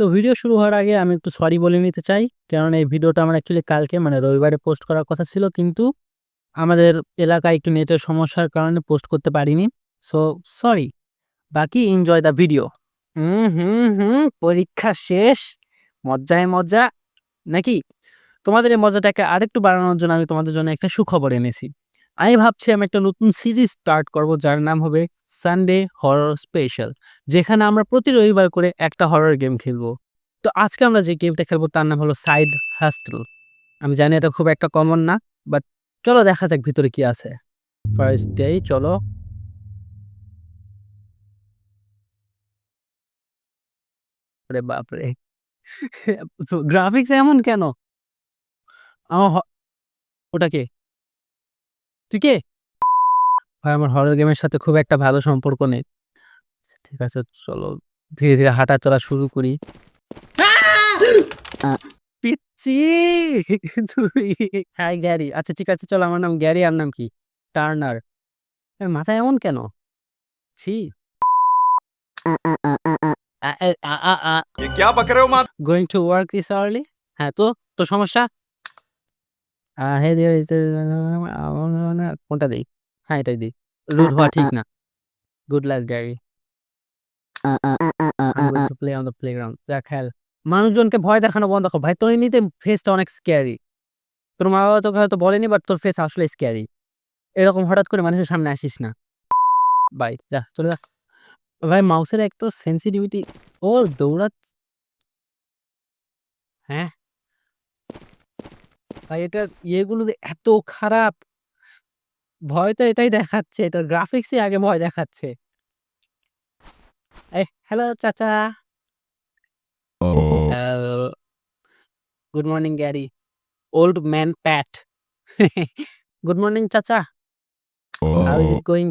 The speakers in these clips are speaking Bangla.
তো ভিডিও শুরু হওয়ার আগে আমি একটু সরি বলে নিতে চাই। কারণ এই ভিডিওটা আমার অ্যাকচুয়ালি কালকে মানে রবিবারে পোস্ট করার কথা ছিল। কিন্তু আমাদের এলাকায় একটু নেটের সমস্যার কারণে পোস্ট করতে পারিনি। So sorry. বাকি এনজয় দ্য ভিডিও। পরীক্ষা শেষ। মজ্জায় মজ্জা নাকি? তোমাদের এই মজাটাকে আরেকটু বাড়ানোর জন্য আমি তোমাদের জন্য একটা সুখবর এনেছি। আমি ভাবছি আমি একটা নতুন সিরিজ স্টার্ট করব যার নাম হবে সানডে হরর স্পেশাল। যেখানে আমরা প্রতি রবিবার করে একটা হরর গেম খেলবো। তো আজকে আমরা যে গেমটা খেলবো তার নাম হলো সাইড হাসটেল। আমি জানি এটা খুব একটা কমন না, বাট চলো দেখা যাক ভিতরে কি আছে। ফার্স্ট ডে চলো। আরে বাপরে! তো গ্রাফিক্স এমন কেন? আমার ওটা কে? তুই কে? ভাই আমার হরর গেমের সাথে খুব একটা ভালো সম্পর্ক নেই। ঠিক আছে চলো ধীরে, ধীরে হাঁটা চলা শুরু করি। পিচ্চি তুই হাই গ্যারি। আচ্ছা ঠিক আছে চলো আমার নাম গ্যারি, আর নাম কি? টার্নার। মাথায় এমন কেন? ছি। ये क्या बक रहे हो माँ? Going to work this early. হ্যাঁ তো তো সমস্যা? হে দেয়ার ইজ কোনটা দেই? হ্যাঁ এটাই দেই। রুড হওয়া ঠিক না। Good luck Gary. I'm going to play on the playground. যা খেল। মানুষজনকে ভয় দেখানো বন্ধ কর। ভাই তোর এমনিতে ফেসটা অনেক স্ক্যারি। তোর মা-বাবা তোকে হয়তো বলেনি, বাট তোর ফেস আসলে স্ক্যারি। এরকম হঠাৎ করে মানুষের সামনে আসিস না। বাই যা চলে যা। ভাই মাউসের এক তো সেনসিটিভিটি। ওর হ্যাঁ, ভাই এটার ইয়েগুলো যে এত খারাপ। ভয় তো এটাই দেখাচ্ছে। এটার গ্রাফিক্সই আগে ভয় দেখাচ্ছে। হ্যালো চাচা। Good morning Gary. Old man Pat. Good morning চাচা। How is it going?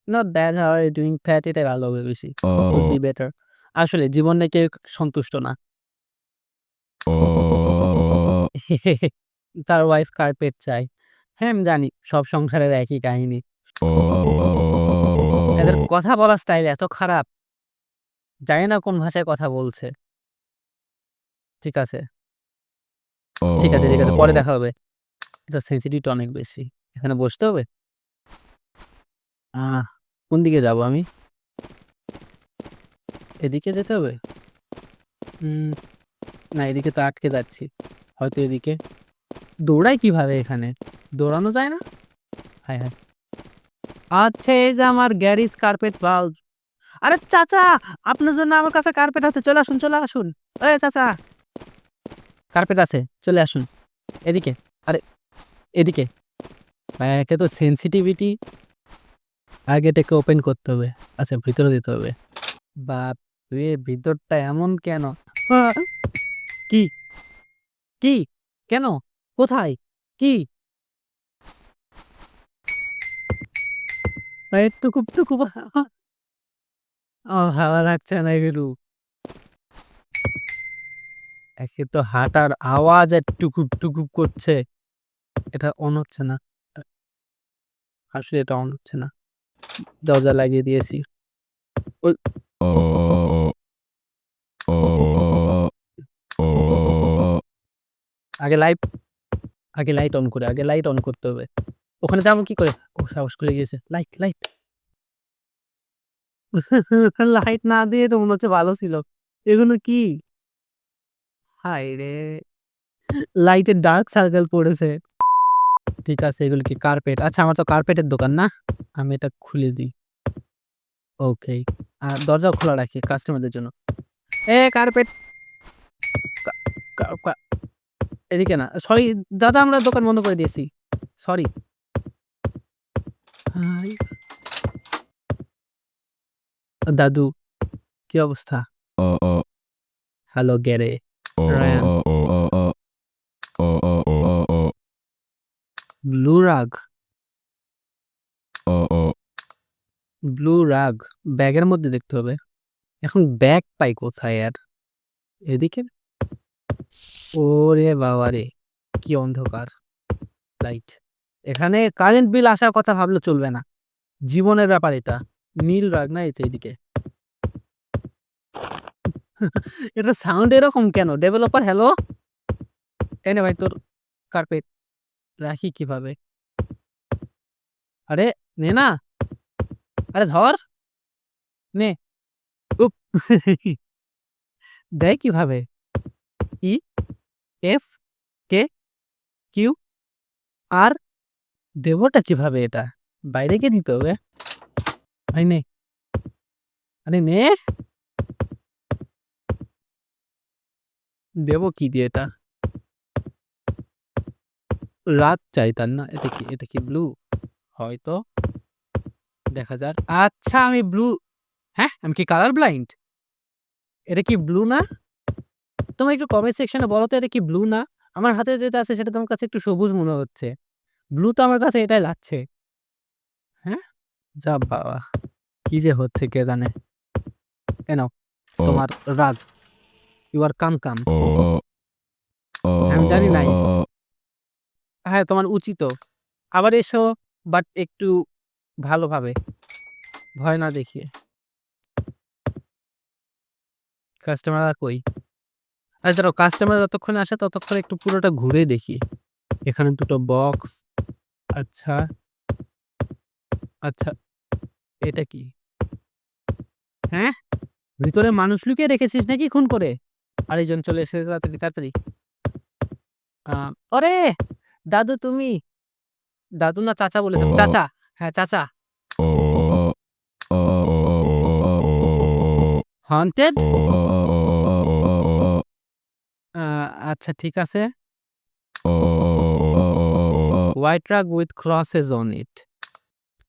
Not bad, how are you doing? Pat এটাই ভালো হবে বেশি। Could be better. আসলে জীবনে কেউ সন্তুষ্ট না। তার ওয়াইফ কার্পেট চায়। হ্যাঁ, আমি জানি সব সংসারের একই কাহিনী। এদের কথা বলার স্টাইল এত খারাপ। জানি না কোন ভাষায় কথা বলছে। ঠিক আছে, ঠিক আছে, ঠিক আছে। পরে দেখা হবে। এটার সেনসিটিভিটি অনেক বেশি। এখানে বসতে হবে? আহ কোন দিকে যাবো আমি? এদিকে যেতে হবে? উম না এদিকে তো আটকে যাচ্ছি। হয়তো এদিকে। দৌড়াই কিভাবে এখানে? দৌড়ানো যায় না? হায়, হায়! আচ্ছা এই যে আমার গ্যারিজ কার্পেট বাল্ব। আরে চাচা! আপনার জন্য আমার কাছে কার্পেট আছে। চলে আসুন, চলে আসুন। এই চাচা! কার্পেট আছে। চলে আসুন। এদিকে। আরে এদিকে। ভাই একে তো সেনসিটিভিটি। আগে এটাকে ওপেন করতে হবে। আচ্ছা ভিতরে দিতে হবে। বাপরে! ভিতরটা এমন কেন? আ কি? কি? কেন? কোথায়? কি? পায়ের টুকুপ আমার ভালো লাগছে না এগুলো। একে তো হাঁটার আওয়াজ আর টুকুপ করছে। এটা অন হচ্ছে না। আ আসলে এটা অন হচ্ছে না। দরজা লাগিয়ে দিয়েছি। ওই আগে লাইট আগে লাইট অন করে আগে লাইট অন করতে হবে। ওখানে যাবো কি করে? ও সাহস খুলে গিয়েছে। লাইট। লাইট না দিয়ে তো মনে হচ্ছে ভালো ছিল। এগুলো কি? হায়রে! লাইটের ডার্ক সার্কেল পড়েছে। ঠিক আছে এগুলো কি কার্পেট? আচ্ছা আমার তো কার্পেটের দোকান না? আমি এটা খুলে দিই। ওকে। আর দরজাও খোলা রাখি কাস্টমারদের জন্য। কার্পেট কা কা কা এদিকে না। সরি দাদা আমরা দোকান বন্ধ করে দিয়েছি। সরি। হাই দাদু, কি অবস্থা? Hello Gary, Ryan. Blue rug? Blue rug ব্যাগের মধ্যে দেখতে হবে। এখন ব্যাগ পাই কোথায় আর? এদিকে? ওরে বাবারে! কি অন্ধকার। লাইট। এখানে কারেন্ট বিল আসার কথা ভাবলে চলবে না। জীবনের ব্যাপার এটা। নীল রাগ না এই তো এদিকে। এটা সাউন্ড এরকম কেন? Developer hello? এই নে ভাই তোর কার্পেট। রাখি কিভাবে? আরে নে না। আরে ধর। নে। উপ দেয় কিভাবে? ই, এফ, কে, কিউ, আর দেবোটা কিভাবে এটা? বাইরে গিয়ে দিতে হবে? ভাই নে। আরে নে। দেবো কি দিয়ে এটা? রাত চাই তার না? এটা কি ব্লু? হয়তো। দেখা যাক। আচ্ছা আমি ব্লু হ্যাঁ? আমি কি কালার ব্লাইন্ড? এটা কি ব্লু না? তোমরা একটু কমেন্ট সেকশনে বলো তো এটা কি ব্লু না? আমার হাতে যেটা আছে সেটা তোমার কাছে একটু সবুজ মনে হচ্ছে। ব্লু তো আমার কাছে এটাই লাগছে। হ্যাঁ? যা বাবা! কি যে হচ্ছে কে জানে? এ নাও তোমার রাগ। ইউ আর কাম। আমি জানি নাইস। হ্যাঁ, তোমার উচিতও। আবার এসো বাট একটু ভালোভাবে। ভয় না দেখিয়ে। কাস্টমাররা কই? আচ্ছা দাঁড়াও কাস্টমার যতক্ষণে আসে ততক্ষণ একটু পুরোটা ঘুরে দেখি। এখানে দুটো বক্স। আচ্ছা, আচ্ছা এটা কি? হ্যাঁ? ভিতরে মানুষ লুকিয়ে রেখেছিস নাকি খুন করে? আরেকজন চলে এসেছে তাড়াতাড়ি। আ ওরে! দাদু তুমি? দাদু না চাচা বলেছিলাম। চাচা। হ্যাঁ, চাচা। হন্টেড? আ আচ্ছা ঠিক আছে। হোয়াইট রাগ উইথ ক্রসেস অন ইট।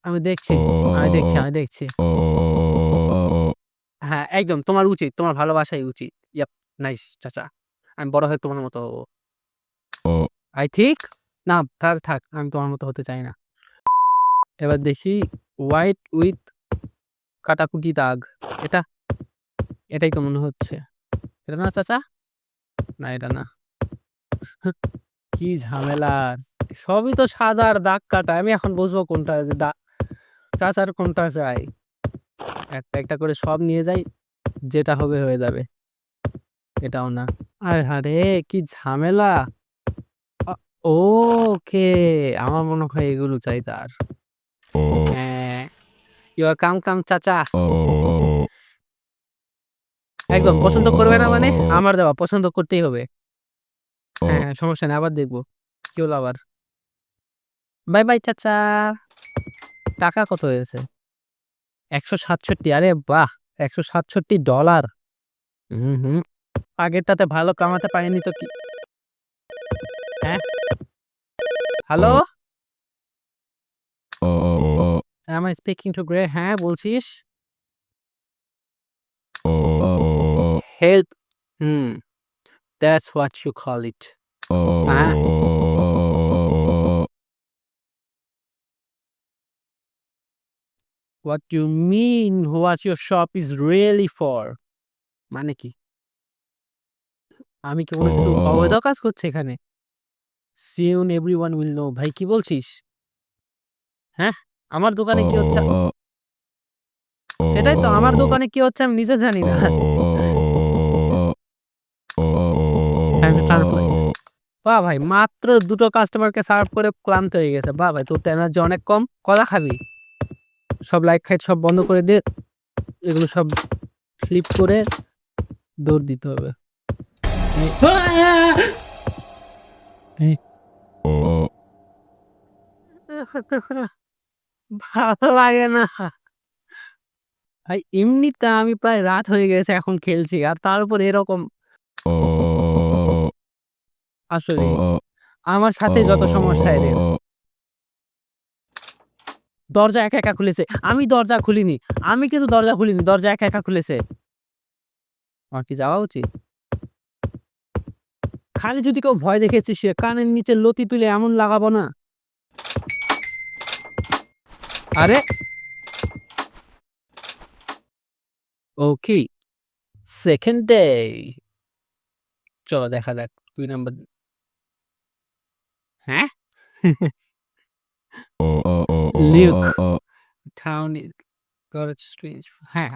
আমি দেখছি, আমি দেখছি। হ্যাঁ, একদম তোমার উচিত। তোমার ভালোবাসাই উচিত। ইয়াপ, নাইস চাচা। আমি বড় হয়ে তোমার মতো হবো। I think না থাক। আমি তোমার মতো হতে চাই না। এবার দেখি হোয়াইট উইথ কাটাকুটি দাগ। এটা? এটাই তো মনে হচ্ছে। এটা না চাচা? না এটা না। কি ঝামেলা! সবই তো সাদা আর দাগ কাটা। আমি এখন বুঝবো কোনটা যে চাচার কোনটা চাই। একটা করে সব নিয়ে যাই। যেটা হবে হয়ে যাবে। এটাও না। আয় হায়রে! কি ঝামেলা! আ ওকে! আমার মনে হয় এগুলো চাই তার। হ্যাঁ, ইউ আর কাম চাচা। একদম পছন্দ করবে না মানে? আমার দেওয়া পছন্দ করতেই হবে। হ্যাঁ, সমস্যা নাই। আবার দেখব। কি হলো আবার? বাই চাচা। টাকা কত হয়েছে? ১৬৭ আরে বাহ! $১৬৭ হুম। আগেরটাতে ভালো কামাতে পারিনি তো কি হ্যাঁ? Hello? am I speaking to Grey? হ্যাঁ, বলছিস? Help hmm, that's what you call it. হ্যাঁ? What you mean what your shop is really for? মানে কি? আমি কি কোনো কিছু অবৈধ কাজ করছি এখানে? Soon everyone will know. ভাই কি বলছিস? হ্যাঁ? আমার দোকানে কি হচ্ছে? সেটাই তো আমার দোকানে কি হচ্ছে আমি নিজে জানি না। Time to turn place. বাহ ভাই মাত্র ২ টো কাস্টমারকে সার্ভ করে ক্লান্ত হয়ে গেছে। বাহ ভাই তোর তো এনার্জি অনেক কম। কলা খাবি? সব লাইট ফাইট সব বন্ধ করে দিয়ে এগুলো সব ফ্লিপ করে দৌড় দিতে হবে। এই এই ভালো লাগে না। ভাই এমনিতে আমি প্রায় রাত হয়ে গেছে এখন খেলছি। আর তার উপর এরকম আসলেই আমার সাথেই যত সমস্যা এদের। দরজা একা খুলেছে। আমি দরজা খুলিনি। আমি কিন্তু দরজা খুলিনি। দরজা একা খুলেছে। আমার কি যাওয়া উচিত? খালি যদি কেউ ভয় দেখেছিস সে কানের নিচে লতি তুলে এমন লাগাবো না। আরে ওকে, সেকেন্ড ডে। চলো দেখা যাক ২ নাম্বার হ্যাঁ? Luke town is goat strange হ্যাঁ,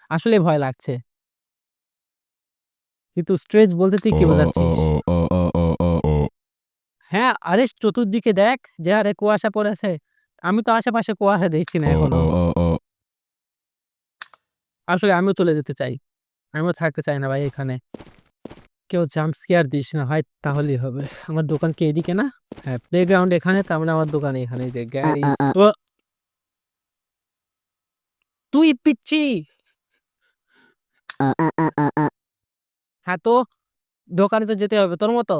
আসলেই ভয় লাগছে। কিন্তু স্ট্রেচ বলতে তুই কি বোঝাচ্ছিস? হ্যাঁ, আরে চতুর্দিকে দেখ যে হারে কুয়াশা পড়েছে। আমি তো আশেপাশে কুয়াশা দেখছি না এখনো। আসলে আমিও চলে যেতে চাই। আমিও থাকতে চাই না ভাই এখানে। কেউ জাম্প স্কেয়ার দিস না ভাই, তাহলেই হবে। আমার দোকান কি এদিকে না? হ্যাঁ, প্লেগ্রাউন্ড এখানে, তার মানে আমার দোকান এখানে। এই যে গ্যারিজ তুই পিচ্চি! হ্যাঁ তো, দোকানে তো যেতে হবে তোর মতো।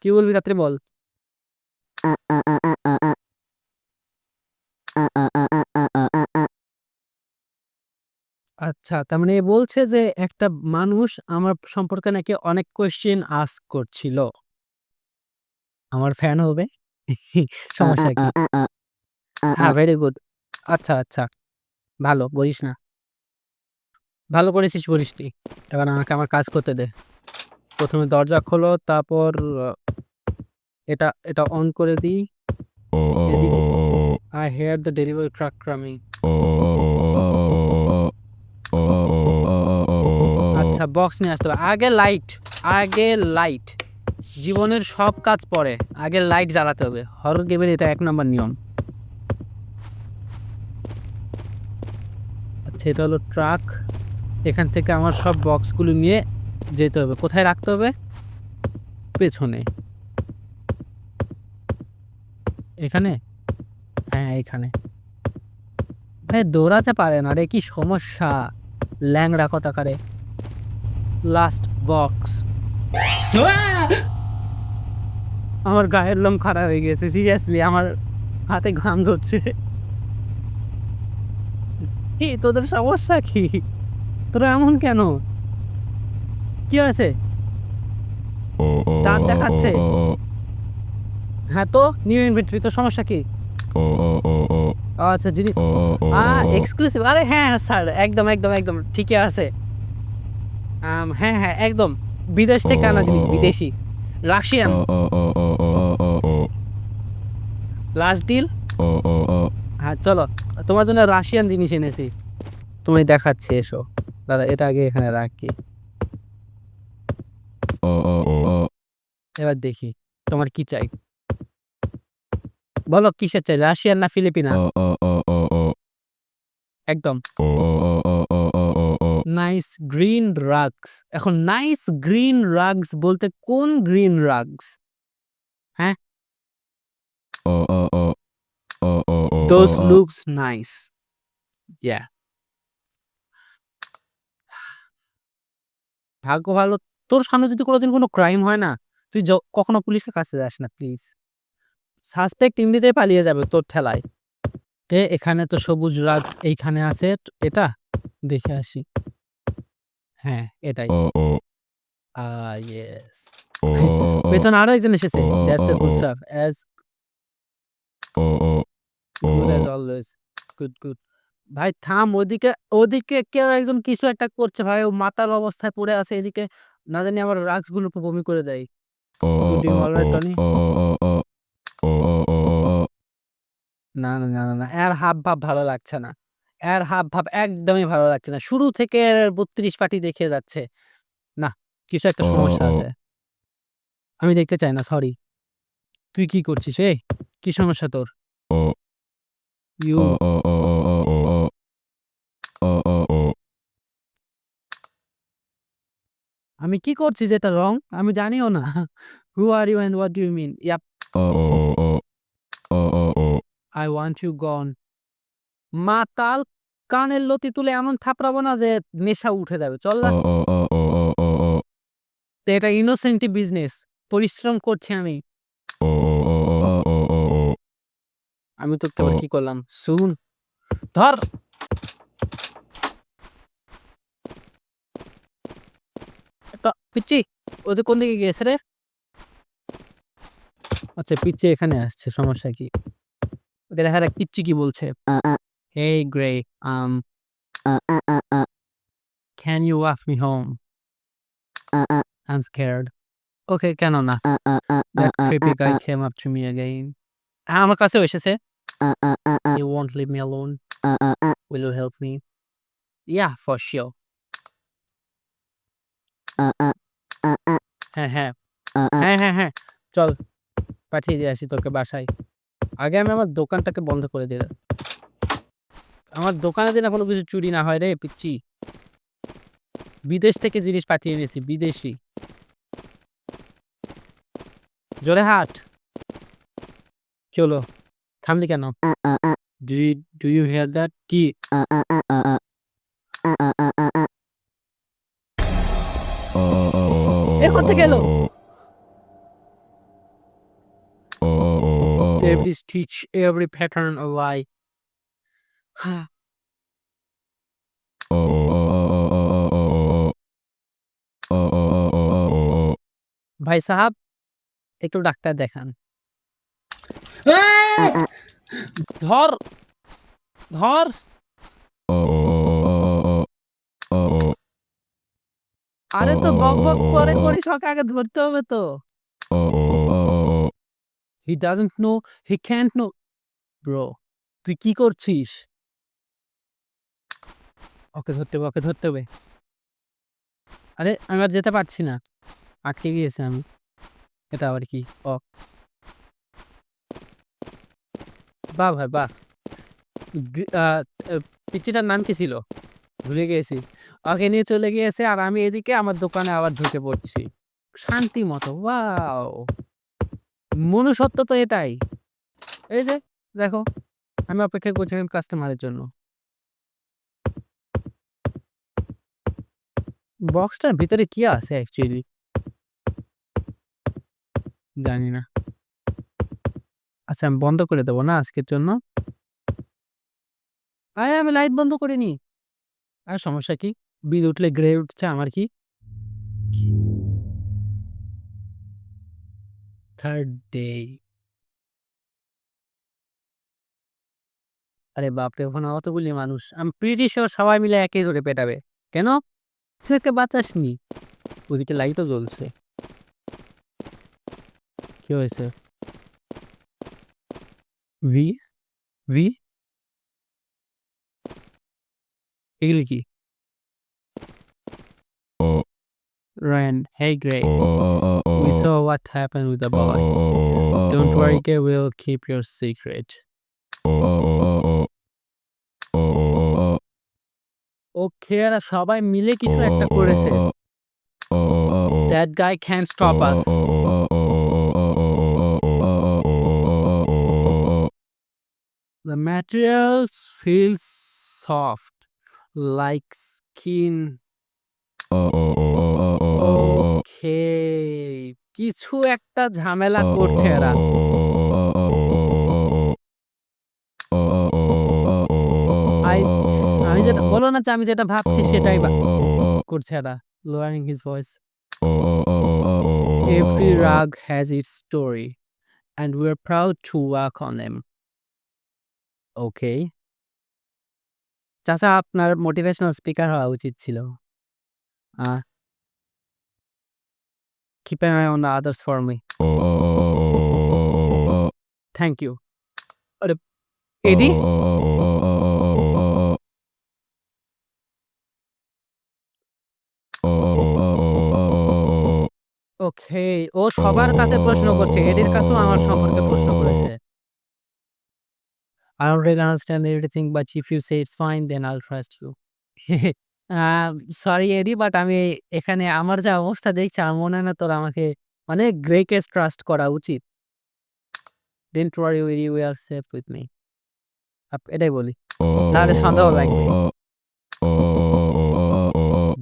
কি বলবি তাড়াতাড়ি বল। আচ্ছা, তার মানে এ বলছে যে একটা মানুষ আমার সম্পর্কে নাকি অনেক কোয়েশ্চেন আস্ক করছিল। আমার ফ্যান হবে? সমস্যা কি? হ্যাঁ, ভেরি গুড। আচ্ছা, আচ্ছা। ভালো, বলিস না। ভালো করেছিস বলিসনি। এবার আমাকে আমার কাজ করতে দে। ১ম এ দরজা খোলো, তারপর এটা অন করে দিই। এদিকে I hear the delivery truck coming. আচ্ছা, বক্স নিয়ে আসতে হবে। আগে লাইট। জীবনের সব কাজ পরে। আগে লাইট জ্বালাতে হবে। হরর গেমের এটা ১ নাম্বার নিয়ম। আচ্ছা, এটা হলো ট্রাক। এখান থেকে আমার সব বক্সগুলো নিয়ে যেতে হবে। কোথায় রাখতে হবে? পেছনে। এখানে? হ্যাঁ, এখানে। ভাই দৌড়াতে পারে না রে, কি সমস্যা! ল্যাংড়া কোথাকারে। Last box. আমার গায়ের লোম খাড়া হয়ে গেছে। সিরিয়াসলি আমার হাতে ঘাম ধরছে। কি তোদের সমস্যা কি? তোরা এমন কেন? কি হয়েছে? দাঁত দেখাচ্ছে? হ্যাঁ তো, নিউ ইনভেন্টরি, তোর সমস্যা কি? আচ্ছা, এক্সক্লুসিভ। আরে হ্যাঁ, হ্যাঁ স্যার, একদম ঠিকই আছে। হ্যাঁ, একদম। বিদেশ থেকে আনা জিনিস, বিদেশি। রাশিয়ান। Last deal? হ্যাঁ, চলো। তোমার জন্য রাশিয়ান জিনিস এনেছি। তোমায় দেখাচ্ছি, এসো। দাদা, এটা আগে এখানে রাখি। এবার দেখি তোমার কি চাই। বলো কিসের চাই, রাশিয়ান না ফিলিপিনা? একদম। Nice green rugs. এখন নাইস গ্রিন রাগস বলতে কোন গ্রিন রাগস? হ্যাঁ, দোজ লুকস নাইস। ইয়া, ভাগ্য ভালো। তোর সামনে যদি কোনোদিন কোনো ক্রাইম হয় না, তুই কখনো পুলিশের কাছে যাস না প্লিজ। সাসপেক্ট এমনিতেই পালিয়ে যাবে তোর ঠেলায়। এখানে তো সবুজ রাগস এইখানে আছে। এটা দেখে আসি। হ্যাঁ, এটাই। ইয়েস। পেছনে আরো একজন এসেছে। That's the good staff. As good as always. Good. ভাই থাম, ওদিকে কেউ একজন কিছু একটা করছে ভাই। ও মাতাল অবস্থায় পড়ে আছে এদিকে। না জানি আমার রাগস গুলো বমি করে দেয়। You doing alright Tony? না। এর হাবভাব ভালো লাগছে না। এর হাবভাব একদমই ভালো লাগছে না। শুরু থেকে ৩২ পার্টি দেখিয়ে যাচ্ছে। না, কিছু একটা সমস্যা আছে। আমি দেখতে চাই না, সরি। তুই কি করছিস? কি সমস্যা তোর? ইউ আমি কি করছি যেটা রং? আমি জানিও না। Who are you and what do you mean? Yep, I want you gone. মাতাল, কানের লতি তুলে এমন থাপড়াবো না যে নেশা উঠে যাবে। চল না। তো এটা ইনোসেন্টি বিজনেস। পরিশ্রম করছি আমি। আমি তোকে আবার কি করলাম? শুন, ধর। পিচ্চি, ওদের কোন দিকে গিয়েছে রে? আচ্ছা, পিচ্চি এখানে আসছে, সমস্যা কি? ওকে দেখা যাক পিচ্চি কি বলছে। Hey Gray, can you walk me home? I'm scared. Okay, কেন না? That creepy guy came up to me again. আমার কাছেও এসেছে। He won't leave me alone. Will you help me? Yeah, for sure. হ্যাঁ হ্যাঁ হ্যাঁ হ্যাঁ হ্যাঁ চল পাঠিয়ে দিয়ে আসি তোকে বাসায়। আগে আমি আমার দোকানটাকে বন্ধ করে দিলাম। আমার দোকানে যেন কোনো কিছু চুরি না হয় রে পিচ্ছি। বিদেশ থেকে জিনিস পাঠিয়ে এনেছি, বিদেশি। জোরে হাট। কি হলো? থামলি কেন? Do you hear that? কি? এ কোত্থেকে এলো? Every stitch, every pattern a lie. হ্যাঁ। ভাই সাহাব, একটু ডাক্তার দেখান। এই! ধর, ধর। আরে তো বক বক করে করিস, ওকে আগে ধরতে হবে তো। He doesn't know, he can't know. Bro, তুই কি করছিস? ওকে ধরতে হবে, ওকে ধরতে হবে। আরে আমি আর যেতে পারছি না, আটকে গিয়েছি আমি। এটা আবার কি? ও বাহ ভাই বাহ। পিচ্চিটার নাম কি ছিল? ভুলে গিয়েছি। ওকে নিয়ে চলে গিয়েছে আর আমি এদিকে আমার দোকানে আবার ঢুকে পড়ছি শান্তি মতো। ওয়াও, মনুষ্যত্ব তো এটাই। এই যে দেখো, আমি অপেক্ষা করছিলাম কাস্টমারের জন্য। বক্সটার ভিতরে কি আছে অ্যাকচুয়ালি জানি না। আচ্ছা আমি বন্ধ করে দেবো না আজকের জন্য। আরে আমি লাইট বন্ধ করিনি। আর সমস্যা কি? বিল উঠলে গ্রে উঠছে, আমার কি? Third day. আরে বাপরে, ওখানে অতগুলি মানুষ, আমি প্রিটি শিওর সবাই মিলে একই ধরে পেটাবে। কেন? তুই একে বাঁচাসনি। ওদিকে লাইটও জ্বলছে। কি হয়েছে? ভি ভি এগুলি কি? Ryan, hey Gray, we saw what happened with the boy. Don't worry, Gray, we'll keep your secret. ওকে, এরা সবাই মিলে কিছু একটা করেছে। That guy can't stop us. The materials feel soft, like skin. Okay, কিছু একটা ঝামেলা করছে এরা। আমি যেটা বলো না যে আমি যেটা ভাবছি সেটাই করছে এরা। Lowering his voice. Every rug has its story, and we're proud to work on them. Okay. চাচা আপনার মোটিভেশনাল স্পিকার হওয়া উচিত ছিল। Keep an eye on the others for me. Thank you. আরে এডি? ওকে, ও সবার কাছে প্রশ্ন করছে। এডির কাছেও আমার সম্পর্কে প্রশ্ন করেছে। I already understand everything, but if you say it's fine, then I'll trust you. Ah sorry Eddie, but আমি এখানে আমার যা অবস্থা দেখছি আমার মনে হয় না তোর আমাকে মানে গ্রেকে ট্রাস্ট করা উচিত। Don't worry, Eddie, we are safe with me. এটাই বলি। নাহলে সন্দেহ লাগবে।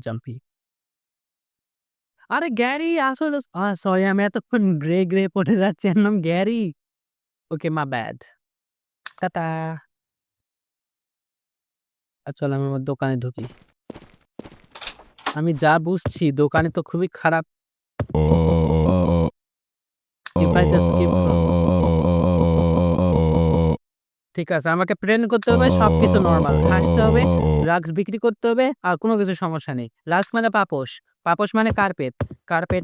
জাম্পি। আরে গ্যারি আসলে সরি আমি এতক্ষণ গ্রে পড়ে যাচ্ছি। এর নাম গ্যারি। Okay, my bad. টাটা। চল আমি আমার দোকানে ঢুকি। আমি যা বুঝছি দোকানে তো খুবই খারাপ। If I just keep ঠিক আছে, আমাকে প্রেরণ করতে হবে, সবকিছু নরমাল। হাসতে হবে, রাগস বিক্রি করতে হবে, আর কোনো কিছু সমস্যা নেই। রাগস মানে পাপোশ, পাপোশ মানে কার্পেট, কার্পেট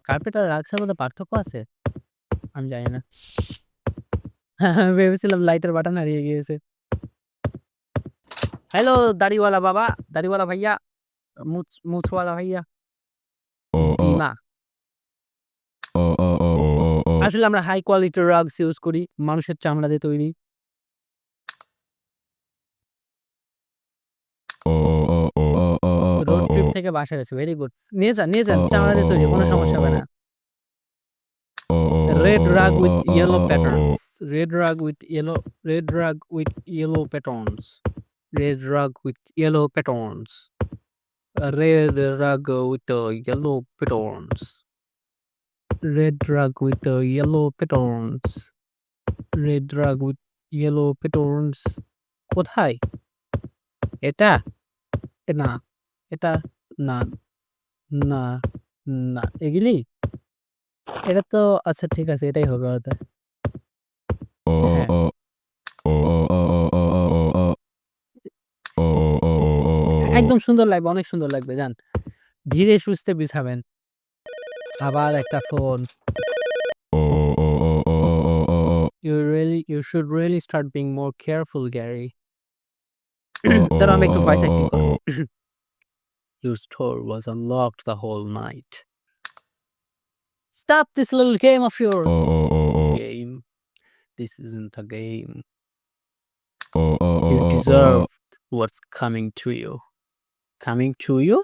কার্পেট আর রাগসের মধ্যে পার্থক্য আছে? আমি জানি না। ভেবেছিলাম লাইটের বাটন হারিয়ে গিয়েছে। হ্যালো দাড়িওয়ালা বাবা, দাড়িওয়ালা ভাইয়া। মুছওয়ালা ভাইয়া ডিমা। আসলে আমরা হাই কোয়ালিটির রাগস ইউজ করি, মানুষের চামড়া দিয়ে তৈরি। রোড ট্রিপ থেকে বাসায় গেছে, ভেরি গুড। নিয়ে যান, চামড়া দিয়ে তৈরি, কোনো সমস্যা হবে না। রেড রাগ উইথ ইয়েলো প্যাটার্নস, রেড রাগ উইথ ইয়েলো, রেড রাগ উইথ ইয়েলো প্যাটার্নস, রেড রাগ উইথ ইয়েলো প্যাটার্নস, রেড রাগ উইথ ইয়েলো প্যাটার্নস, রেড রাগ উইথ ইয়েলো প্যাটার্নস, রেড রাগ উইথ ইয়েলো প্যাটার্নস। কোথায় এটা? না, এটা না, না, না, এগুলি? এটা তো আচ্ছা ঠিক আছে, এটাই হবে হয়তো। হ্যাঁ। একদম সুন্দর লাগবে, অনেক সুন্দর লাগবে, যান। ধীরে সুস্থে বিছাবেন। আবার একটা phone. You should really start being more careful, Gary. দাঁড়াও আমি একটু ভয়েস অ্যাক্টিং করব। Your store was unlocked the whole night. Stop this little game of yours. Game. This isn't a game. You deserve what's coming to you. Coming to you?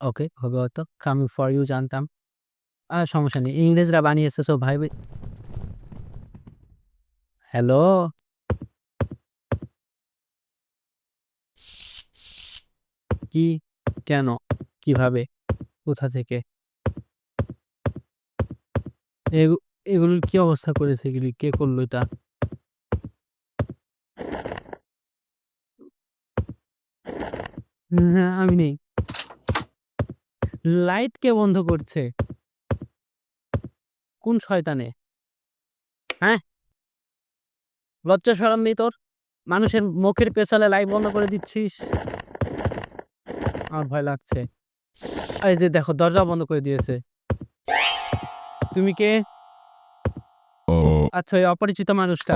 ওকে, হবে হয়তো। Coming for you জানতাম। সমস্যা নেই। ইংরেজরা বানিয়েছে, সো ভাই হ্যালো? কি? কেন? কিভাবে? কোথা থেকে? এগু এগুলোর কি অবস্থা করেছে এগুলি? কে করলো এটা? হ্যাঁ, আমি নেই। লাইট কে বন্ধ করছে? কোন শয়তানে? হ্যাঁ? লজ্জা শরম নেই তোর? মানুষের মুখের পেছনে লাইট বন্ধ করে দিচ্ছিস। আমার ভয় লাগছে। এই যে দেখো, দরজা বন্ধ করে দিয়েছে। তুমি কে? আচ্ছা, ওই অপরিচিত মানুষটা।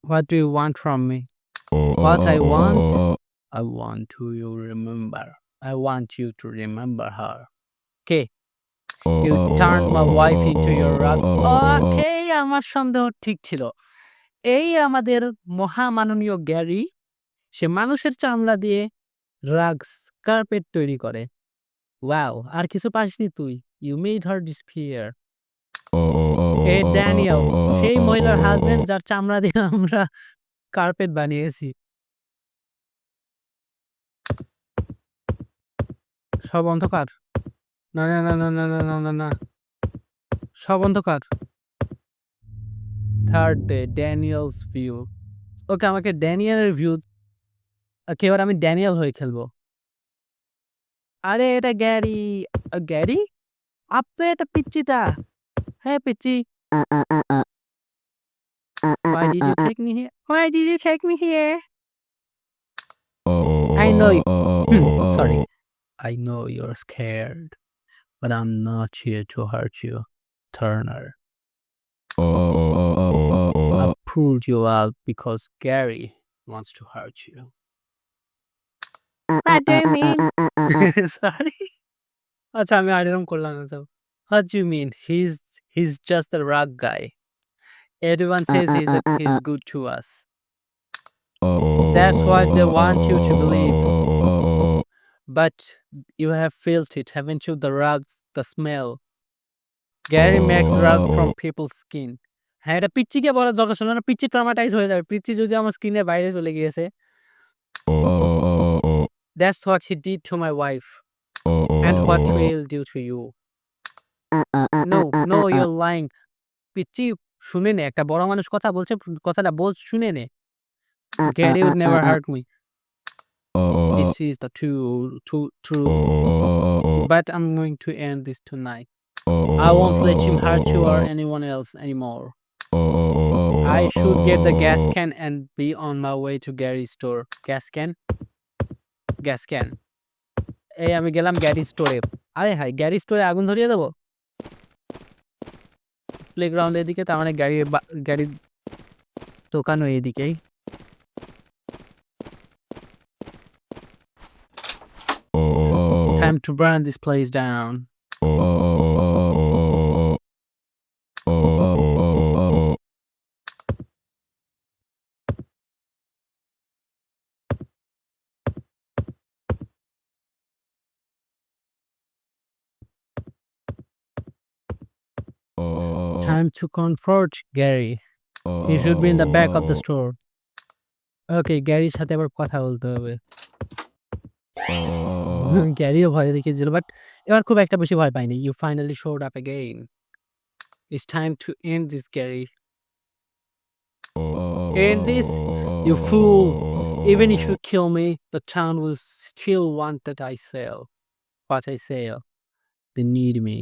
What do you want from me? What I want? I want you remember. I want you to remember her. K? You turned my wife into your rugs. ওকে, আমার সন্দেহ ঠিক ছিল। এই আমাদের মহামাননীয় গ্যারি, সে মানুষের চামড়া দিয়ে রাগস, কার্পেট তৈরি করে। ওয়াও! আর কিছু পাসনি তুই? You made her disappear. Daniel, সেই মহিলার হাসব্যান্ড যার চামড়া দিয়ে আমরা কার্পেট বানিয়েছি। সব অন্ধকার। না, না, না, না, না, না, না, না, না। সব অন্ধকার। Third day, Daniel's view. Okay, আমাকে ড্যানিয়েলের ভিউ। ওকে, এবার আমি ড্যানিয়েল হয়ে খেলবো। আরে এটা গ্যারি। গ্যারি? আপনি এটা পিচ্চিটা। হ্যাঁ, পিচ্চি। Why did you take me here? Why did you take me here? I know you. Sorry. I know you're scared, but I'm not here to hurt you, Turner. I pulled you out because Gary wants to hurt you. What do you mean? Sorry. আচ্ছা, আমি আর এরকম করলাম না। যাও। What do you mean? He's just a rug guy. Everyone says he's good to us. That's what they want you to believe. But you have felt it, haven't you? The rugs, the smell. Gary makes rug from people's skin. হ্যাঁ, এটা পিচ্চিকে বলার দরকার ছিল না। পিচ্চি ট্রমাটাইজ হয়ে যাবে। পিচ্চি যদি আমার স্কিনের বাইরে চলে গিয়েছে। That's what he did to my wife. And what will do to you. No, you're lying. পিচ্চি, শুনে নে। একটা বড় মানুষ কথা বলছে, কথাটা শুনে নে। Gary would never hurt me. This is the true. But I'm going to end this tonight. I won't let him hurt you or anyone else anymore. I should get the gas can and be on my way to Gary's store. Gas can? Gas can. এই আমি গেলাম গ্যারি স্টোরে। আরে হাই, গ্যারি স্টোরে আগুন ধরিয়ে দেবো? প্লেগ্রাউন্ড এদিকে, তার মানে গাড়ির দোকানও এদিকেই। time to burn this place down. Time to confront Gary. He should be in the back of the store. Okay, গ্যারির সাথে আবার কথা বলতে হবে। গ্যারিও ভয় দেখিয়েছিল, বাট এবার খুব একটা বেশি ভয় পাইনি। You finally showed up again. It's time to end this, Gary. End this, you fool. Even if you kill me, the town will still want that I sell. What I sell. They need me.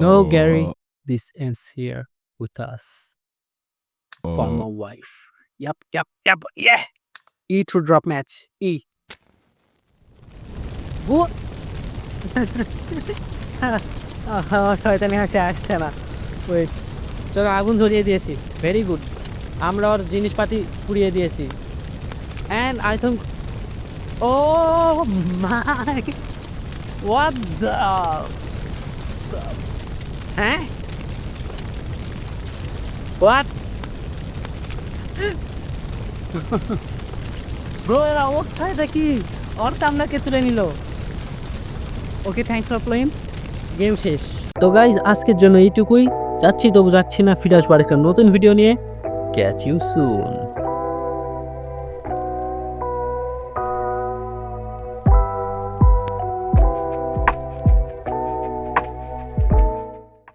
No, Gary, this ends here with us. For my wife. Yep, yeah. E to drop match. E. What? শয়তানি হাসি আসছে না। ওয়েট, চলো আগুন ধরিয়ে দিয়েছি। Very good. আমরা ওর জিনিসপাতি পুড়িয়ে দিয়েছি। And I think, oh my, what the, হ্যাঁ, হোয়াট, ব্রো এর অবস্থা এটা কি? ওর চামড়াকে তুলে নিল। Okay, thanks for playing. Game শেষ। তো গাইজ, আজকের জন্য এইটুকুই। যাচ্ছি, তবু যাচ্ছি না, ফিরে আসবো আরেকটা নতুন ভিডিও নিয়ে। Catch you soon.